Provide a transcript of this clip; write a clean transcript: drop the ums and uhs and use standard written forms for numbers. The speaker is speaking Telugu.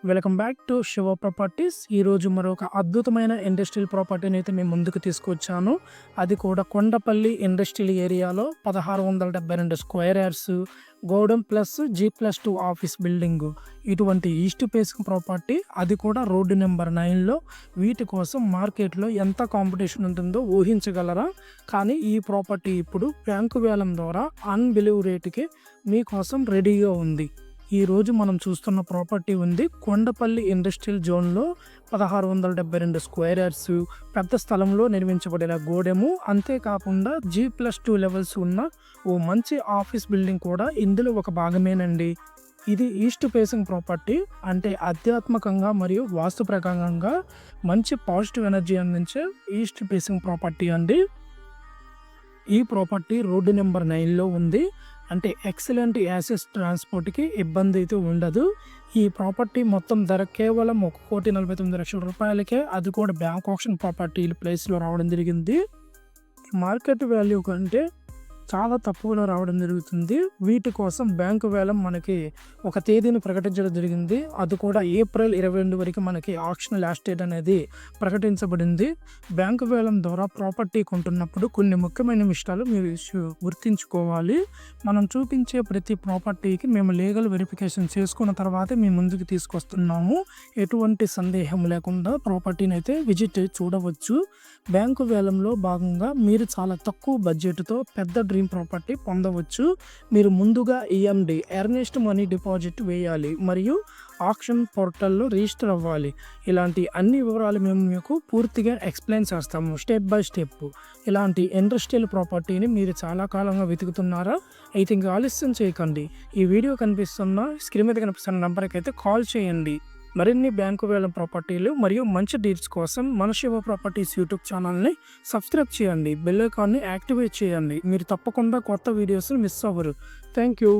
Welcome back to Shiva properties. ఈరోజు మరొక అద్భుతమైన ఇండస్ట్రియల్ ప్రాపర్టీని అయితే మేము ముందుకు తీసుకొచ్చాను. అది కూడా కొండపల్లి ఇండస్ట్రియల్ ఏరియాలో 1672 square yards, godown plus G+2 office building. ఇటువంటి ఈస్ట్ ఫేసింగ్ ప్రాపర్టీ, అది కూడా రోడ్డు నెంబర్ 9లో. వీటి కోసం మార్కెట్లో ఎంత కాంపిటీషన్ ఉంటుందో ఊహించగలరా? కానీ ఈ ప్రాపర్టీ ఇప్పుడు బ్యాంకు వేలం ద్వారా అన్బిలీవ్ రేటుకి మీకోసం రెడీగా ఉంది. ఈరోజు మనం చూస్తున్న ప్రాపర్టీ ఉంది కొండపల్లి ఇండస్ట్రియల్ జోన్లో. 1672 స్క్వేర్ యార్డ్స్, పెద్ద స్థలంలో నిర్మించబడిన గోడెము, అంతేకాకుండా G+2 లెవెల్స్ ఉన్న ఓ మంచి ఆఫీస్ బిల్డింగ్ కూడా ఇందులో ఒక భాగమేనండి. ఇది ఈస్ట్ ఫేసింగ్ ప్రాపర్టీ, అంటే ఆధ్యాత్మికంగా మరియు వాస్తు ప్రకారంగా మంచి పాజిటివ్ ఎనర్జీ అందించే ఈస్ట్ ఫేసింగ్ ప్రాపర్టీ అండి. ఈ ప్రాపర్టీ రోడ్డు నెంబర్ 9లో ఉంది. అంటే ఎక్సలెంట్ యాసెస్ ట్రాన్స్పోర్ట్కి ఇబ్బంది అయితే ఉండదు. ఈ ప్రాపర్టీ మొత్తం ధర కేవలం 1,49,00,000 రూపాయలకే, అది కూడా బ్యాంక్ ఆప్షన్ ప్రాపర్టీ ప్లేస్లో రావడం జరిగింది. మార్కెట్ వాల్యూ కంటే చాలా తక్కువలో రావడం జరుగుతుంది. వీటి కోసం బ్యాంకు వేలం మనకి ఒక తేదీని ప్రకటించడం జరిగింది. అది కూడా ఏప్రిల్ 22 వరకు మనకి ఆక్షన్ లాస్ట్ డేట్ అనేది ప్రకటించబడింది. బ్యాంకు వేలం ద్వారా ప్రాపర్టీ కొంటున్నప్పుడు కొన్ని ముఖ్యమైన విషయాలు మీరు గుర్తుంచుకోవాలి. మనం చూపించే ప్రతి ప్రాపర్టీకి మేము లీగల్ వెరిఫికేషన్ చేసుకున్న తర్వాతే మేము ముందుకు తీసుకొస్తున్నాము. ఎటువంటి సందేహం లేకుండా ప్రాపర్టీని అయితే విజిట్ చూడవచ్చు. బ్యాంకు వేలంలో భాగంగా మీరు చాలా తక్కువ బడ్జెట్తో పెద్ద డ్రీమ్ ప్రాపర్టీ పొందవచ్చు. మీరు ముందుగా EMD ఎర్నెస్ట్ మనీ డిపాజిట్ వేయాలి మరియు ఆక్షన్ పోర్టల్లో రిజిస్టర్ అవ్వాలి. ఇలాంటి అన్ని వివరాలు మేము మీకు పూర్తిగా ఎక్స్ప్లెయిన్ చేస్తాము స్టెప్ బై స్టెప్. ఇలాంటి ఇండస్ట్రియల్ ప్రాపర్టీని మీరు చాలా కాలంగా వెతుకుతున్నారా? అయితే ఇంకా ఆలస్యం చేయకండి. ఈ వీడియో కనిపిస్తున్న స్క్రీన్ మీద కనిపిస్తున్న నెంబర్కి అయితే కాల్ చేయండి. మరిన్ని బ్యాంకు వేలం ప్రాపర్టీలు మరియు మంచి డీల్స్ కోసం మన శివ ప్రాపర్టీస్ యూట్యూబ్ ఛానల్ని సబ్స్క్రైబ్ చేయండి. బెల్ ఐకాన్ని యాక్టివేట్ చేయండి. మీరు తప్పకుండా కొత్త వీడియోస్ని మిస్ అవ్వరు. Thank you.